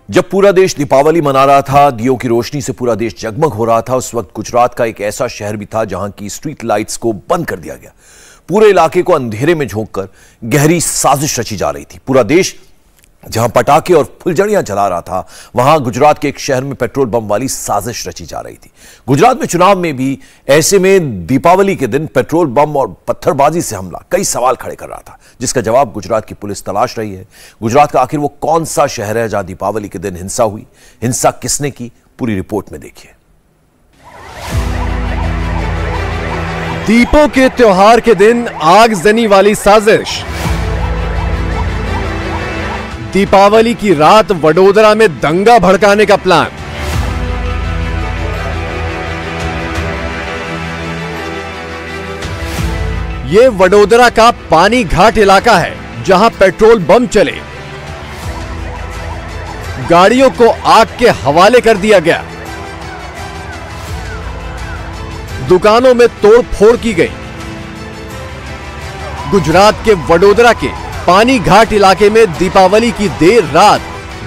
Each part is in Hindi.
जब पूरा देश दीपावली मना रहा था, दियों की रोशनी से पूरा देश जगमग हो रहा था, उस वक्त गुजरात का एक ऐसा शहर भी था जहां की स्ट्रीट लाइट्स को बंद कर दिया गया। पूरे इलाके को अंधेरे में झोंककर गहरी साजिश रची जा रही थी। पूरा देश जहां पटाखे और फुलझड़ियां जला रहा था, वहां गुजरात के एक शहर में पेट्रोल बम वाली साजिश रची जा रही थी। गुजरात में चुनाव में भी ऐसे में दीपावली के दिन पेट्रोल बम और पत्थरबाजी से हमला कई सवाल खड़े कर रहा था, जिसका जवाब गुजरात की पुलिस तलाश रही है। गुजरात का आखिर वो कौन सा शहर है जहां दीपावली के दिन हिंसा हुई? हिंसा किसने की? पूरी रिपोर्ट में देखिए। दीपों के त्योहार के दिन आगजनी वाली साजिश। दीपावली की रात वडोदरा में दंगा भड़काने का प्लान। यह वडोदरा का पानी घाट इलाका है जहां पेट्रोल बम चले, गाड़ियों को आग के हवाले कर दिया गया, दुकानों में तोड़फोड़ की गई। गुजरात के वडोदरा के पानी घाट इलाके में दीपावली की देर रात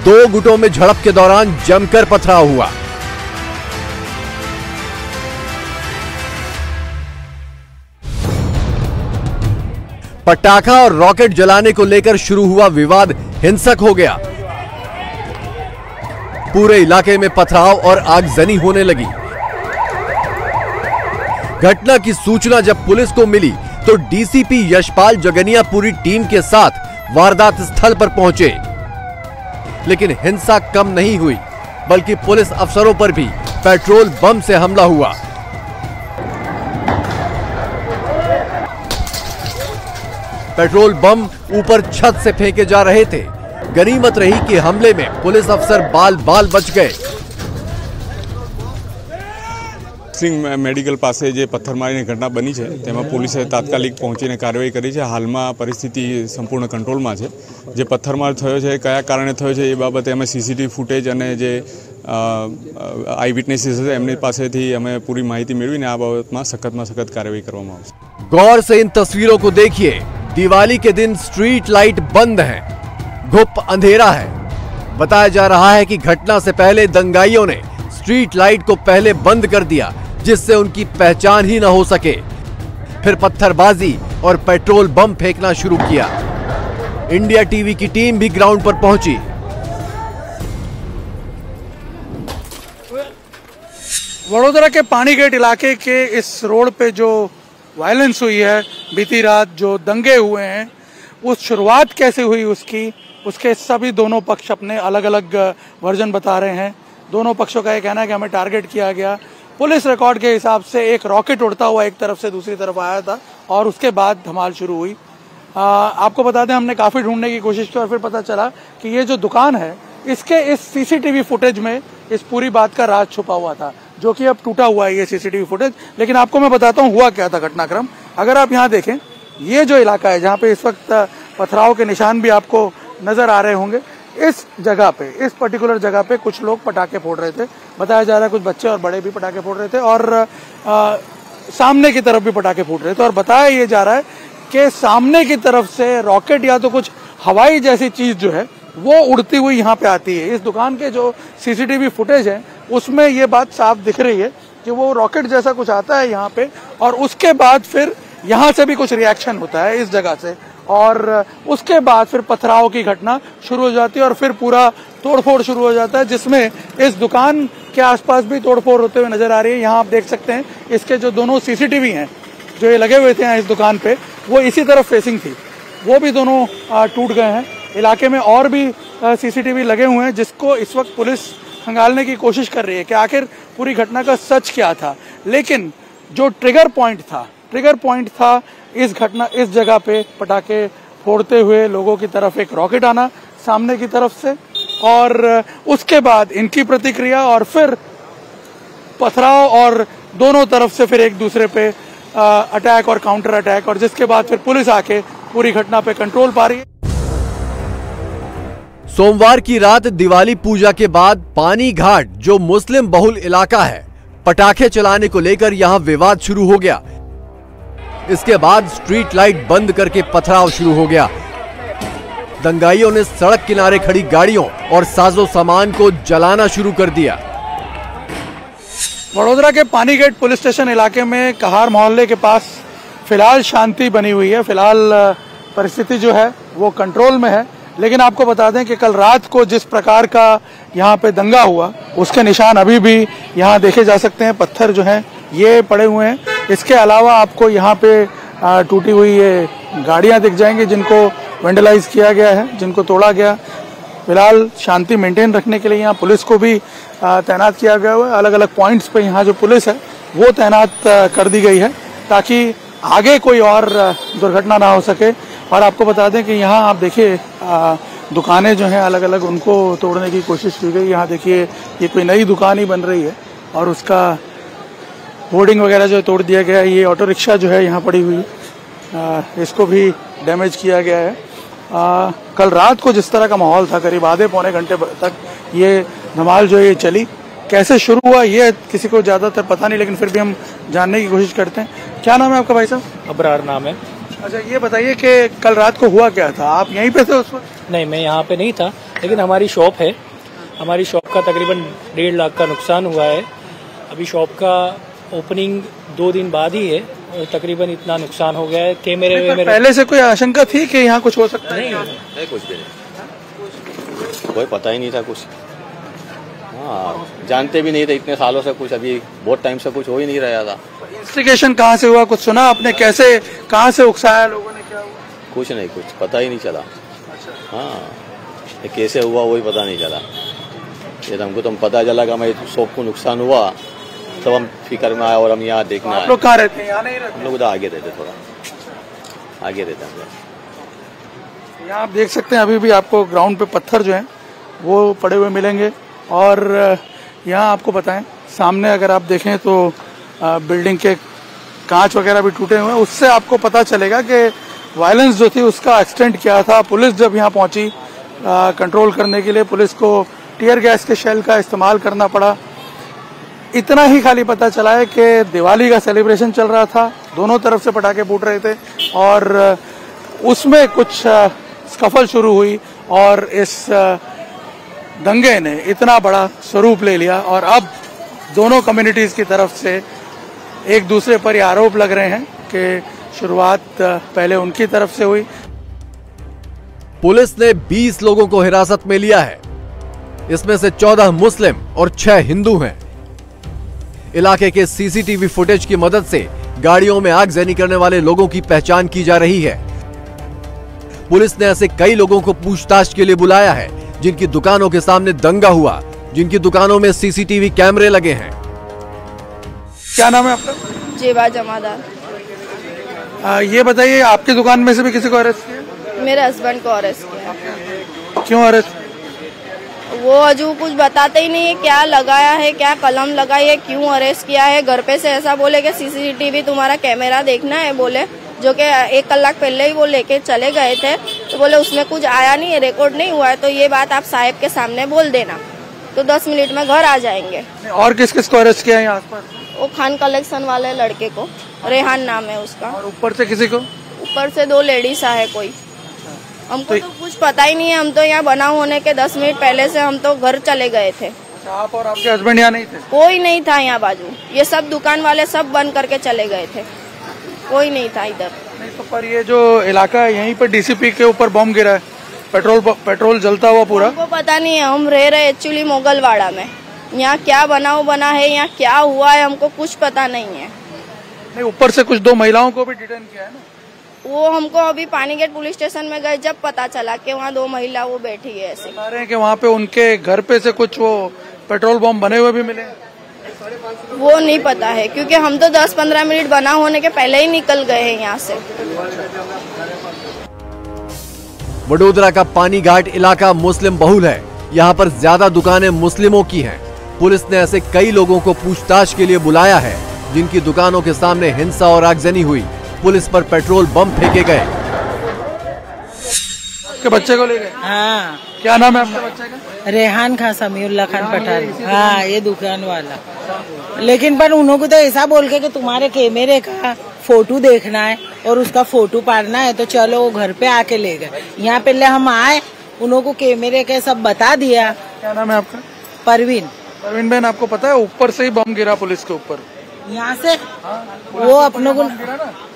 दो गुटों में झड़प के दौरान जमकर पथराव हुआ। पटाखा और रॉकेट जलाने को लेकर शुरू हुआ विवाद हिंसक हो गया। पूरे इलाके में पथराव और आगजनी होने लगी। घटना की सूचना जब पुलिस को मिली तो डीसीपी यशपाल जगनिया पूरी टीम के साथ वारदात स्थल पर पहुंचे, लेकिन हिंसा कम नहीं हुई, बल्कि पुलिस अफसरों पर भी पेट्रोल बम से हमला हुआ। पेट्रोल बम ऊपर छत से फेंके जा रहे थे। गनीमत रही कि हमले में पुलिस अफसर बाल बाल बच गए। मेडिकल पास जे पत्थरमारी घटना बनी है तेमा पुलिसे तात्कालिक पहुंचीने कार्यवाही करी है। हाल में परिस्थिति संपूर्ण कंट्रोल में है। जे पत्थरमार थयो छे कया कारणे थयो छे ए बाबते अमे सीसीटीवी फूटेज अने जे आई विटनेसीस है एमनी पासेथी अमे पूरी माहिती मेळवीने आ बाबतमां सख्तमां सख्त कार्यवाही करवामां आवशे। गौर से इन तस्वीरों को देखिए। दिवाली के दिन स्ट्रीट लाइट बंद है, घुप अंधेरा है। बताया जा रहा है कि घटना से पहले दंगाइयों ने स्ट्रीट लाइट को पहले बंद कर दिया, जिससे उनकी पहचान ही न हो सके। फिर पत्थरबाजी और पेट्रोल बम फेंकना शुरू किया। इंडिया टीवी की टीम भी ग्राउंड पर पहुंची। वडोदरा के पानीगेट इलाके के इस रोड पे जो वायलेंस हुई है बीती रात, जो दंगे हुए हैं, उस शुरुआत कैसे हुई उसके सभी दोनों पक्ष अपने अलग अलग वर्जन बता रहे हैं। दोनों पक्षों का ये कहना है कि हमें टारगेट किया गया। पुलिस रिकॉर्ड के हिसाब से एक रॉकेट उड़ता हुआ एक तरफ से दूसरी तरफ आया था और उसके बाद धमाल शुरू हुई। आपको बता दें, हमने काफी ढूंढने की कोशिश की और फिर पता चला कि ये जो दुकान है इसके इस सीसीटीवी फुटेज में इस पूरी बात का राज छुपा हुआ था, जो कि अब टूटा हुआ है ये सीसीटीवी फुटेज। लेकिन आपको मैं बताता हूँ हुआ क्या था घटनाक्रम। अगर आप यहाँ देखें, ये जो इलाका है जहाँ पे इस वक्त पथराव के निशान भी आपको नजर आ रहे होंगे, इस जगह पे, इस पर्टिकुलर जगह पे कुछ लोग पटाखे फोड़ रहे थे। बताया जा रहा है कुछ बच्चे और बड़े भी पटाखे फोड़ रहे थे और सामने की तरफ भी पटाखे फूट रहे थे। और बताया ये जा रहा है कि सामने की तरफ से रॉकेट या तो कुछ हवाई जैसी चीज जो है वो उड़ती हुई यहाँ पे आती है। इस दुकान के जो सीसीटीवी फुटेज है उसमें ये बात साफ दिख रही है कि वो रॉकेट जैसा कुछ आता है यहाँ पे और उसके बाद फिर यहाँ से भी कुछ रिएक्शन होता है इस जगह से और उसके बाद फिर पथराव की घटना शुरू हो जाती है और फिर पूरा तोड़फोड़ शुरू हो जाता है, जिसमें इस दुकान के आसपास भी तोड़फोड़ होते हुए नजर आ रही है। यहाँ आप देख सकते हैं इसके जो दोनों सीसीटीवी हैं जो ये लगे हुए थे यहाँ इस दुकान पे, वो इसी तरफ फेसिंग थी, वो भी दोनों टूट गए हैं। इलाके में और भी सीसीटीवी लगे हुए हैं जिसको इस वक्त पुलिस खंगालने की कोशिश कर रही है कि आखिर पूरी घटना का सच क्या था। लेकिन जो ट्रिगर पॉइंट था इस जगह पे पटाखे फोड़ते हुए लोगों की तरफ एक रॉकेट आना सामने की तरफ से और उसके बाद इनकी प्रतिक्रिया और फिर पथराव और दोनों तरफ से फिर एक दूसरे पे अटैक और काउंटर अटैक और जिसके बाद फिर पुलिस आके पूरी घटना पे कंट्रोल पा रही है। सोमवार की रात दिवाली पूजा के बाद पानी घाट, जो मुस्लिम बहुल इलाका है, पटाखे चलाने को लेकर यहां विवाद शुरू हो गया। इसके बाद स्ट्रीट लाइट बंद करके पथराव शुरू हो गया। दंगाइयों ने सड़क किनारे खड़ी गाड़ियों और साजो सामान को जलाना शुरू कर दिया। वडोदरा के पानीगेट पुलिस स्टेशन इलाके में कहार मोहल्ले के पास फिलहाल शांति बनी हुई है। फिलहाल परिस्थिति जो है वो कंट्रोल में है, लेकिन आपको बता दें कि कल रात को जिस प्रकार का यहाँ पे दंगा हुआ उसके निशान अभी भी यहाँ देखे जा सकते हैं। पत्थर जो हैं ये पड़े हुए हैं। इसके अलावा आपको यहाँ पे टूटी हुई ये गाड़ियाँ दिख जाएंगी जिनको वेंडलाइज किया गया है, जिनको तोड़ा गया। फिलहाल शांति मेंटेन रखने के लिए यहाँ पुलिस को भी तैनात किया गया है। अलग अलग पॉइंट्स पे यहाँ जो पुलिस है वो तैनात कर दी गई है ताकि आगे कोई और दुर्घटना ना हो सके। और आपको बता दें कि यहाँ आप देखिए दुकानें जो हैं अलग अलग उनको तोड़ने की कोशिश की गई। यहाँ देखिए ये कोई नई दुकान ही बन रही है और उसका होर्डिंग वगैरह जो तोड़ दिया गया है। ये ऑटो रिक्शा जो है यहाँ पड़ी हुई है, इसको भी डैमेज किया गया है। कल रात को जिस तरह का माहौल था, करीब आधे पौने घंटे तक ये धमाल जो ये चली, कैसे शुरू हुआ ये किसी को ज्यादातर पता नहीं, लेकिन फिर भी हम जानने की कोशिश करते हैं। क्या नाम है आपका भाई साहब? अबरार नाम है। अच्छा, ये बताइए कि कल रात को हुआ क्या था? आप यहीं पे थे उस वक्त? नहीं, मैं यहाँ पे नहीं था, लेकिन हमारी शॉप है। हमारी शॉप का तकरीबन 1.5 लाख का नुकसान हुआ है। अभी शॉप का ओपनिंग 2 दिन बाद ही है और तकरीबन इतना नुकसान हो गया है। कैमरे पहले से कोई आशंका थी कि यहाँ कुछ हो सकता है? नहीं, कुछ भी नहीं, कोई पता ही नहीं था कुछ। हाँ, जानते भी नहीं थे इतने सालों से कुछ। अभी बहुत टाइम से कुछ हो ही नहीं रहा था। इंस्टिगेशन कहाँ से हुआ, कुछ सुना आपने? कैसे, कहाँ से उकसाया लोगों ने, क्या हुआ? कुछ नहीं, कुछ पता ही नहीं चला। हाँ, ये कैसे हुआ वही पता नहीं चला। ये हमको तो पता चला कि हमारे शॉप को नुकसान हुआ तब हम फिक्र में आए और हम यहाँ देखना आए। आप लोग कहाँ रहते हैं? यहाँ नहीं रहते? हम लोग उधर आगे रहते, थोड़ा आगे रहते हैं। यहाँ आप देख सकते हैं अभी भी आपको ग्राउंड पे पत्थर जो हैं वो पड़े हुए मिलेंगे। और यहाँ आपको बताएं, सामने अगर आप देखें तो बिल्डिंग के कांच वगैरह भी टूटे हुए हैं। उससे आपको पता चलेगा कि वायलेंस जो थी उसका एक्सटेंट क्या था। पुलिस जब यहाँ पहुंची कंट्रोल करने के लिए, पुलिस को टीयर गैस के शेल का इस्तेमाल करना पड़ा। इतना ही खाली पता चला है कि दिवाली का सेलिब्रेशन चल रहा था, दोनों तरफ से पटाखे फूट रहे थे और उसमें कुछ स्कफल शुरू हुई और इस दंगे ने इतना बड़ा स्वरूप ले लिया और अब दोनों कम्युनिटीज की तरफ से एक दूसरे पर ये आरोप लग रहे हैं कि शुरुआत पहले उनकी तरफ से हुई। पुलिस ने 20 लोगों को हिरासत में लिया है। इसमें से 14 मुस्लिम और 6 हिंदू हैं। इलाके के सीसीटीवी फुटेज की मदद से गाड़ियों में आगजनी करने वाले लोगों की पहचान की जा रही है। पुलिस ने ऐसे कई लोगों को पूछताछ के लिए बुलाया है जिनकी दुकानों के सामने दंगा हुआ, जिनकी दुकानों में सीसीटीवी कैमरे लगे हैं। क्या नाम है आपका? जेबा जमादार। ये बताइए, आपकी दुकान में से भी किसी को अरेस्ट किया? मेरे हस्बैंड को अरेस्ट किया। क्यों अरेस्ट? वो अजू कुछ बताते ही नहीं है, क्या लगाया है, क्या कलम लगाई है, क्यों अरेस्ट किया है। घर पे से ऐसा बोले कि सीसीटीवी तुम्हारा कैमरा देखना है, बोले, जो कि 1 कलाक पहले ही वो लेके चले गए थे। तो बोले उसमें कुछ आया नहीं है, रिकॉर्ड नहीं हुआ है, तो ये बात आप साहब के सामने बोल देना, तो 10 मिनट में घर आ जाएंगे। और किस किस को अरेस्ट किया है यहाँ आसपास? वो खान कलेक्शन वाले लड़के को, रेहान नाम है उसका। और ऊपर से किसी को? ऊपर से 2 लेडीज है कोई। हमको तो कुछ पता ही नहीं है। हम तो यहाँ बनाव होने के 10 मिनट पहले से हम तो घर चले गए थे। आप और आपके हस्बैंड यहाँ नहीं थे? कोई नहीं था यहाँ बाजू। ये सब दुकान वाले सब बंद करके चले गए थे, कोई नहीं था इधर। नहीं तो पर ये जो इलाका है यहीं पर डीसीपी के ऊपर बम गिरा है, पेट्रोल जलता हुआ पूरा। हमको पता नहीं है। हम रह रहे एक्चुअली मोगलवाड़ा में। यहाँ क्या बनाव बना है, यहाँ क्या हुआ है, हमको कुछ पता नहीं है। नहीं, ऊपर से कुछ 2 महिलाओं को भी डिटेन किया है ना? वो हमको अभी पानीगेट पुलिस स्टेशन में गए जब पता चला कि वहाँ 2 महिला वो बैठी है ऐसे। बता रहे हैं कि वहाँ पे उनके घर पे से कुछ वो पेट्रोल बम बने हुए भी मिले। वो नहीं पता है क्योंकि हम तो 10-15 मिनट बना होने के पहले ही निकल गए हैं यहाँ से। वडोदरा का पानी घाट इलाका मुस्लिम बहुल है। यहाँ पर ज्यादा दुकानें मुस्लिमों की हैं। पुलिस ने ऐसे कई लोगों को पूछताछ के लिए बुलाया है जिनकी दुकानों के सामने हिंसा और आगजनी हुई। पुलिस पर पेट्रोल बम फेंके गए। के बच्चे को ले गए? हाँ। क्या नाम है आपके बच्चे का? रेहान खान, समीउल्लाह खान पठान। हाँ, ये दुकान वाला। लेकिन पर उन्होंने तो ऐसा बोल के कि तुम्हारे कैमरे का फोटो देखना है और उसका फोटो पाड़ना है, तो चलो वो घर पे आके ले गए। यहाँ पहले हम आए, उनको कैमरे के सब बता दिया। क्या नाम है आपका? परवीन। परवीन बहन, आपको पता है ऊपर से ही बम गिरा पुलिस के ऊपर? यहाँ से वो अपनों को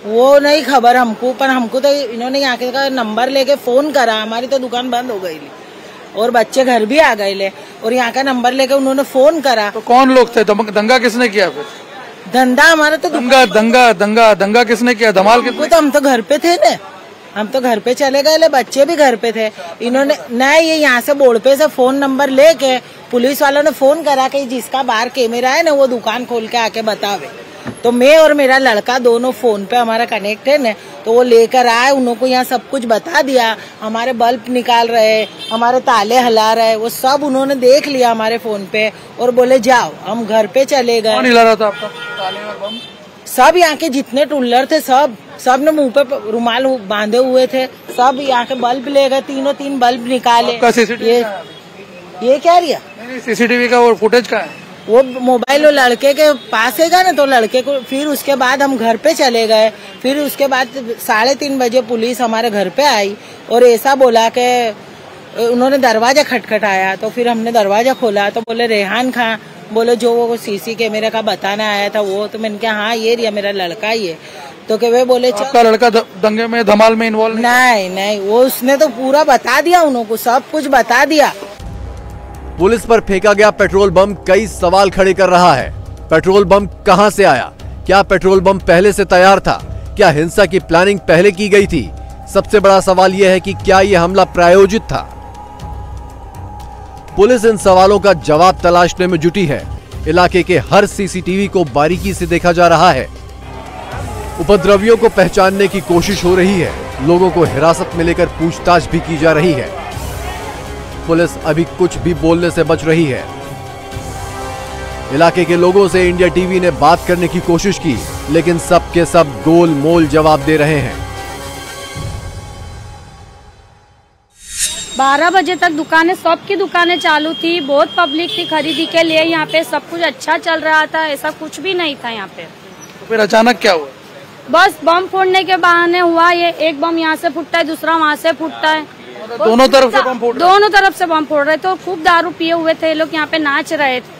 वो नहीं खबर हमको, पर हमको तो इन्होंने यहाँ के नंबर लेके फोन करा। हमारी तो दुकान बंद हो गई और बच्चे घर भी आ गए ले, और यहाँ का नंबर लेके उन्होंने फोन करा। तो कौन लोग थे? दंगा किसने किया फिर? धंधा हमारा तो दंगा किसने किया? धमाल किसने? तो हम तो घर पे थे ना, हम तो घर पे चले गए, बच्चे भी घर पे थे। इन्होंने नहीं, ये यहाँ से बोर्ड पे से फोन नंबर लेके पुलिस वालों ने फोन करा कि जिसका बाहर कैमरा है ना वो दुकान खोल के आके बतावे। तो मैं और मेरा लड़का दोनों फोन पे हमारा कनेक्ट है ना, तो वो लेकर आए, उनको यहाँ सब कुछ बता दिया। हमारे बल्ब निकाल रहे, हमारे ताले हिला रहे, वो सब उन्होंने देख लिया हमारे फोन पे और बोले जाओ, हम घर पे चले गए। कौन हिला रहा था आपका ताले और बम? सब यहाँ के जितने टुल्लर थे सब ने मुंह पे रुमाल बांधे हुए थे। सब यहाँ के बल्ब ले गए, तीन बल्ब निकाले। ये क्या रिया? सीसीटीवी का वो फुटेज का है, वो मोबाइल वो लड़के के पास है ना, तो लड़के को फिर उसके बाद हम घर पे चले गए। फिर उसके बाद 3:30 बजे पुलिस हमारे घर पे आई और ऐसा बोला कि उन्होंने दरवाजा खटखटाया। तो फिर हमने दरवाजा खोला तो बोले रेहान खां, बोले जो वो सीसी कैमरे का बताना आया था वो। तो मैंने कहा हाँ ये रिया मेरा लड़का ही है। तो कि वे बोले आपका लड़का दंगे में धमाल में इन्वॉल्व नहीं, वो उसने तो पूरा बता दिया, उनको सब कुछ बता दिया। पुलिस पर फेंका गया पेट्रोल बम कई सवाल खड़े कर रहा है। पेट्रोल बम कहां से आया? क्या पेट्रोल बम पहले से तैयार था? क्या हिंसा की प्लानिंग पहले की गई थी? सबसे बड़ा सवाल यह है कि क्या यह हमला प्रायोजित था? पुलिस इन सवालों का जवाब तलाशने में जुटी है। इलाके के हर सीसीटीवी को बारीकी से देखा जा रहा है। उपद्रवियों को पहचानने की कोशिश हो रही है। लोगों को हिरासत में लेकर पूछताछ भी की जा रही है। पुलिस अभी कुछ भी बोलने से बच रही है। इलाके के लोगों से इंडिया टीवी ने बात करने की कोशिश की, लेकिन सब के सब गोलमोल जवाब दे रहे हैं। 12 बजे तक दुकानें, सबकी दुकानें चालू थी, बहुत पब्लिक थी खरीदी के लिए। यहाँ पे सब कुछ अच्छा चल रहा था, ऐसा कुछ भी नहीं था यहाँ पे। तो फिर अचानक क्या हुआ? बस बम फोड़ने के बहाने हुआ ये। एक बम यहाँ से फूटता है, दूसरा वहाँ से फूटता है। दोनों तरफ से बम फोड़ रहे? दोनों तरफ से बम फोड़ रहे। तो खूब दारू पिए हुए थे लोग, यहाँ पे नाच रहे थे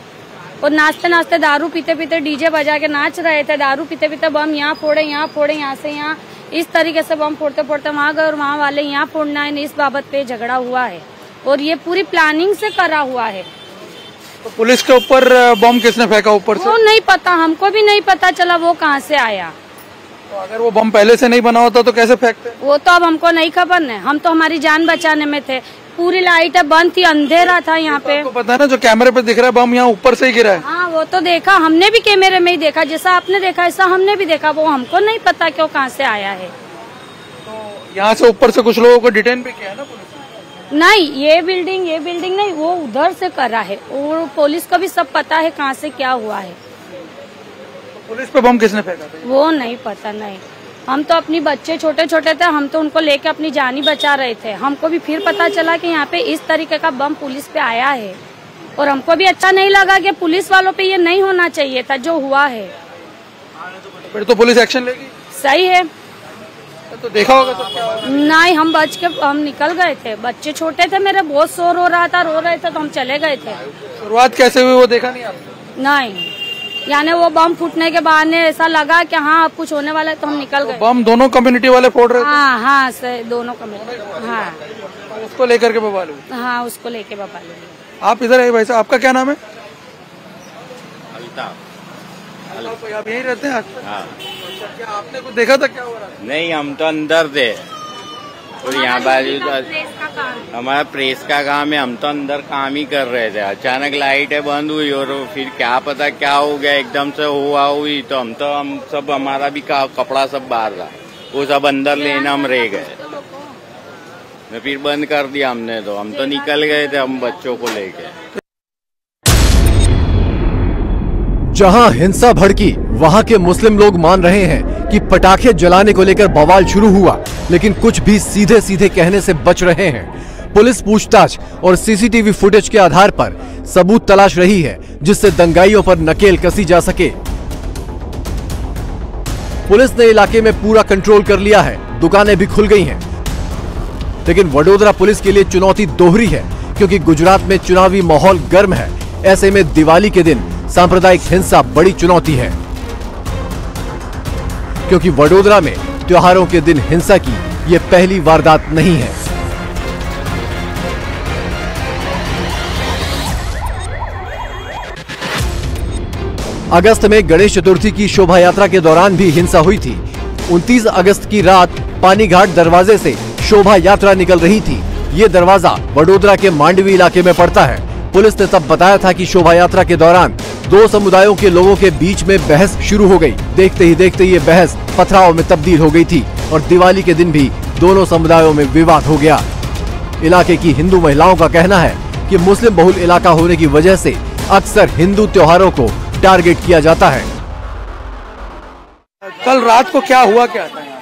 और नाचते नाचते दारू पीते पीते डीजे बजा के नाच रहे थे। दारू पीते पीते बम यहाँ फोड़े, यहाँ से यहाँ, इस तरीके से बम फोड़ते फोड़ते वहाँ गए और वहाँ वाले यहाँ फोड़ना है, इस बाबत पे झगड़ा हुआ है और ये पूरी प्लानिंग से करा हुआ है। तो पुलिस के ऊपर बम किसने फेंका ऊपर से? वो नहीं पता, हमको भी नहीं पता चला वो कहाँ से आया। तो अगर वो बम पहले से नहीं बना होता तो कैसे फेंकते? वो तो अब हमको नहीं खबर है, हम तो हमारी जान बचाने में थे। पूरी लाइटें बंद थी, अंधेरा था यहाँ पे। आपको पता है ना जो कैमरे पे दिख रहा है बम यहाँ ऊपर से ही गिरा है? हाँ वो तो देखा, हमने भी कैमरे में ही देखा, जैसा आपने देखा ऐसा हमने भी देखा। वो हमको नहीं पता कि वो कहाँ से आया है। तो यहाँ से ऊपर से कुछ लोगों को डिटेन भी किया है ना पुलिस? नहीं, ये बिल्डिंग नहीं, वो उधर से करा है और पुलिस को भी सब पता है कहाँ से क्या हुआ है। पुलिस पे बम किसने फेंका था? वो नहीं पता, नहीं। हम तो अपनी बच्चे छोटे छोटे थे, हम तो उनको लेके अपनी जान ही बचा रहे थे। हमको भी फिर पता चला कि यहाँ पे इस तरीके का बम पुलिस पे आया है और हमको भी अच्छा नहीं लगा कि पुलिस वालों पे ये नहीं होना चाहिए था जो हुआ है। फिर तो पुलिस एक्शन लेगी? सही है। तो देखा होगा तो क्या? नहीं, हम बच के हम निकल गए थे। बच्चे छोटे थे मेरे, बहुत शोर हो रहा था, रो रहे थे तो हम चले गए थे। शुरुआत कैसे हुई वो देखा नहीं आपने? नहीं, यानी वो बम फूटने के बहाने ऐसा लगा कि हाँ अब कुछ होने वाला है तो हम निकल गए। बम दोनों कम्युनिटी वाले फोड़ रहे थे? हाँ सही, दोनों कम्युनिटी। हाँ उसको लेकर के बवाल? हाँ उसको लेके बवाल। आप इधर आइए भाई साहब, आपका क्या नाम है? आप यहीं रहते हैं? हाँ। क्या आपने कुछ देखा था क्या हो रहा है? नहीं, हम तो अंदर थे और यहाँ बाजू हमारा प्रेस का काम है, हम तो अंदर काम ही कर रहे थे। अचानक लाइटें बंद हुई और फिर क्या पता क्या हो गया, एकदम से हुई। तो हम सब हमारा भी कपड़ा सब बाहर था, वो सब अंदर लेना हम रह गए। फिर बंद कर दिया हमने, तो हम तो निकल गए थे हम बच्चों को लेके। जहां हिंसा भड़की, वहां के मुस्लिम लोग मान रहे हैं कि पटाखे जलाने को लेकर बवाल शुरू हुआ, लेकिन कुछ भी सीधे सीधे कहने से बच रहे हैं। पुलिस पूछताछ और सीसीटीवी फुटेज के आधार पर सबूत तलाश रही है, जिससे दंगाइयों पर नकेल कसी जा सके। पुलिस ने इलाके में पूरा कंट्रोल कर लिया है, दुकानें भी खुल गई हैं। लेकिन वडोदरा पुलिस के लिए चुनौती दोहरी है, क्योंकि गुजरात में चुनावी माहौल गर्म है। ऐसे में दिवाली के दिन सांप्रदायिक हिंसा बड़ी चुनौती है, क्योंकि वडोदरा में त्योहारों के दिन हिंसा की ये पहली वारदात नहीं है। अगस्त में गणेश चतुर्थी की शोभा यात्रा के दौरान भी हिंसा हुई थी। 29 अगस्त की रात पानीघाट दरवाजे से शोभा यात्रा निकल रही थी। ये दरवाजा वडोदरा के मांडवी इलाके में पड़ता है। पुलिस ने तब बताया था कि शोभा यात्रा के दौरान दो समुदायों के लोगों के बीच में बहस शुरू हो गई। देखते ही देखते ये बहस पथराव में तब्दील हो गई थी और दिवाली के दिन भी दोनों समुदायों में विवाद हो गया। इलाके की हिंदू महिलाओं का कहना है कि मुस्लिम बहुल इलाका होने की वजह से अक्सर हिंदू त्योहारों को टारगेट किया जाता है। कल रात को क्या हुआ, क्या था यहाँ?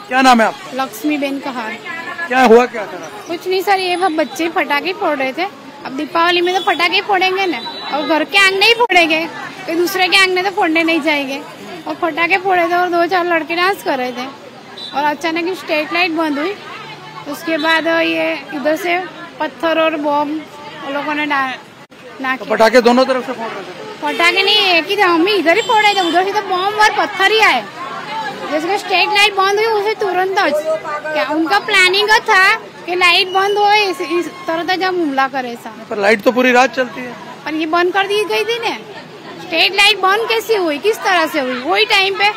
क्या नाम है आपका? लक्ष्मी बेन कहार। क्या हुआ, क्या था? कुछ नहीं सर, ये बच्चे पटाखे फोड़ रहे थे। अब दीपावली में तो पटाखे फोड़ेंगे ना, और घर के आंगने ही फोड़ेंगे, कोई दूसरे के आंगने तो फोड़ने नहीं जाएंगे। और पटाखे फोड़े थे और 2-4 लड़के डांस कर रहे थे और अचानक ही स्ट्रीट लाइट बंद हुई। उसके बाद ये इधर से पत्थर और बॉम्ब लोगों ने तो पटाखे दोनों तरफ से फोड़ रहे थे? पटाखे नहीं, एक ही था, हम इधर ही फोड़ रहे थे, उधर से तो बॉम्ब और पत्थर ही आए। जैसे स्ट्रीट लाइट बंद हुई उसे तुरंत क्या उनका प्लानिंग था कि लाइट बंद हो, इस तरह जब हमला करे ऐसा। पर लाइट तो पूरी रात चलती है। पर ये बंद कर दी गई थी ना। स्ट्रीट लाइट बंद कैसे हुई, किस तरह से हुई? वही टाइम पे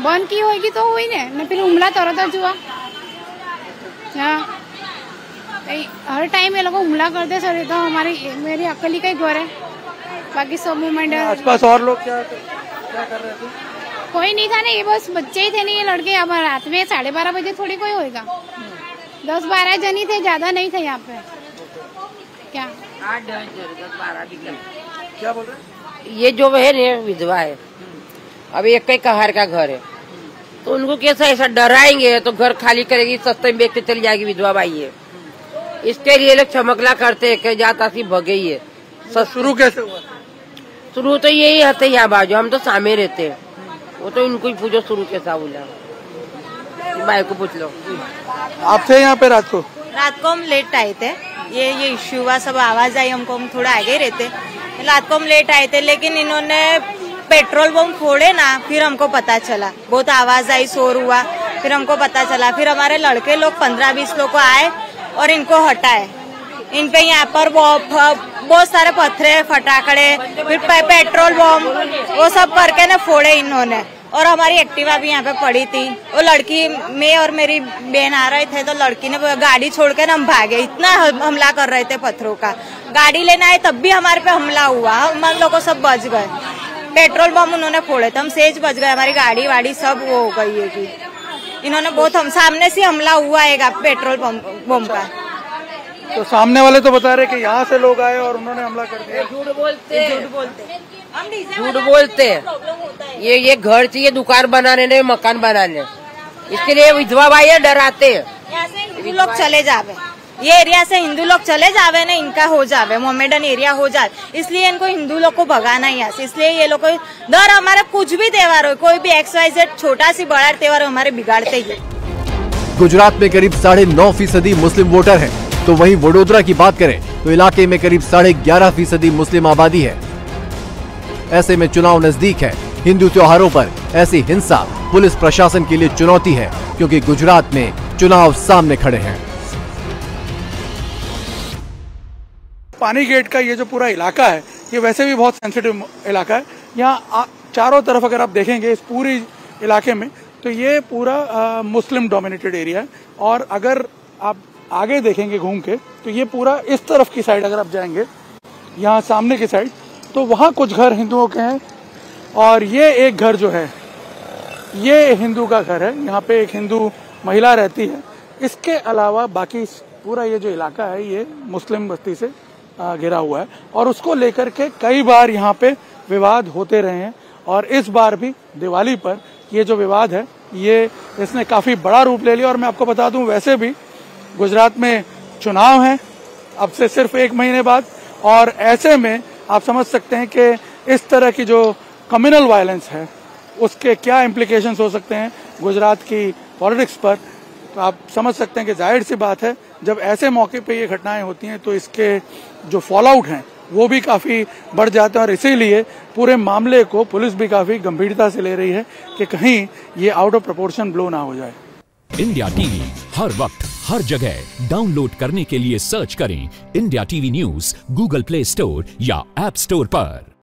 बंद की होगी तो हुई ना, फिर हमला तरह हुआ। हर टाइम ये लोग हमला करते सर, तो मेरी अकेली का ही घर है, बाकी सब मूवमेंट है। आसपास और लोग क्या कर रहे थे? कोई नहीं था ना, ये बस बच्चे ही थे नहीं, ये लड़के। अब रात में 12:30 बजे थोड़ी कोई होएगा। 10-12 जनी थे, ज्यादा नहीं थे यहाँ पे। क्या 8-10-12 क्या बोल रहे? ये जो है विधवा है, अब एक कई कहार का घर है, तो उनको कैसा ऐसा डराएंगे तो घर खाली करेगी, सस्ते में बेचते चली जाएगी, विधवा बाई है। इसके लिए लोग चमकला करते है कि जाता सी भगे ही है। शुरू कैसे हुआ? शुरू तो यही हते यहाँ बाजू, हम तो सामने रहते हैं, वो तो इनको ही पूछो शुरू कैसा बोला, भाई को पूछ लो। आप थे यहाँ पे रात को? रात को हम लेट आए थे, ये इश्यू हुआ, सब आवाज आई हमको, हम थोड़ा आगे रहते, रात को हम लेट आए थे। लेकिन इन्होंने पेट्रोल बम फोड़े ना, फिर हमको पता चला, बहुत आवाज आई, शोर हुआ, फिर हमको पता चला। फिर हमारे लड़के लोग 15-20 लोग को आए और इनको हटाए। इन पे यहाँ पर बहुत सारे पत्थरे, फटाकड़े, फिर पेट्रोल बम, वो सब करके ना फोड़े इन्होंने। और हमारी एक्टिवा भी यहाँ पे पड़ी थी। वो लड़की, मैं और मेरी बहन आ रहे थे, तो लड़की ने गाड़ी छोड़ के हम भागे। इतना हमला कर रहे थे पत्थरों का। गाड़ी लेने आए तब भी हमारे पे हमला हुआ, हम लोग को सब बच गए। पेट्रोल बम उन्होंने फोड़े थे, हम सेज बच गए, हमारी गाड़ी वाड़ी सब वो हो गई है कि इन्होंने बहुत हम सामने से हमला हुआ है पेट्रोल बम का। तो सामने वाले तो बता रहे कि यहाँ से लोग आए और उन्होंने हमला कर दिया। झूठ बोलते ये घर चाहिए दुकान बनाने नहीं मकान बनाने, इसके लिए विधवा भाई डराते हैं। यहाँ से हिंदू लोग चले जावे, ये एरिया से हिंदू लोग चले जावे ना, इनका हो जावे, मोमेडन एरिया हो जाए, इसलिए इनको हिंदू लोग को भगाना यहाँ से। इसलिए ये लोग को डर, हमारा कुछ भी त्योहार हो, कोई भी XYZ छोटा सी बड़ा त्योहार हमारे बिगाड़ते ही। गुजरात में करीब 9.5% मुस्लिम वोटर हैं, तो वहीं वडोदरा की बात करें तो इलाके में करीब 11.5% मुस्लिम आबादी है। ऐसे में चुनाव नजदीक है, हिंदू त्योहारों पर ऐसी हिंसा पुलिस प्रशासन के लिए चुनौती है, क्योंकि गुजरात में चुनाव सामने खड़े हैं। पानीगेट का ये जो पूरा इलाका है, ये वैसे भी बहुत सेंसिटिव इलाका है। यहाँ चारों तरफ अगर आप देखेंगे इस पूरी इलाके में, तो ये पूरा मुस्लिम डोमिनेटेड एरिया है। और अगर आप आगे देखेंगे घूम के, तो ये पूरा इस तरफ की साइड अगर आप जाएंगे, यहाँ सामने की साइड, तो वहाँ कुछ घर हिंदुओं के हैं और ये एक घर जो है ये हिंदू का घर है। यहाँ पे एक हिंदू महिला रहती है। इसके अलावा बाकी पूरा ये जो इलाका है ये मुस्लिम बस्ती से घिरा हुआ है और उसको लेकर के कई बार यहाँ पे विवाद होते रहे हैं। और इस बार भी दिवाली पर ये जो विवाद है इसने काफी बड़ा रूप ले लिया। और मैं आपको बता दूं, वैसे भी गुजरात में चुनाव है अब से सिर्फ 1 महीने बाद, और ऐसे में आप समझ सकते हैं कि इस तरह की जो कम्युनल वायलेंस है उसके क्या इम्प्लीकेशंस हो सकते हैं गुजरात की पॉलिटिक्स पर, तो आप समझ सकते हैं कि जाहिर सी बात है जब ऐसे मौके पे ये घटनाएं होती हैं तो इसके जो फॉल आउट हैं वो भी काफी बढ़ जाते हैं, और इसीलिए पूरे मामले को पुलिस भी काफी गंभीरता से ले रही है कि कहीं ये आउट ऑफ प्रोपोर्शन ब्लो ना हो जाए। इंडिया टीवी हर वक्त हर जगह डाउनलोड करने के लिए सर्च करें India TV news Google play store या ऐप स्टोर पर।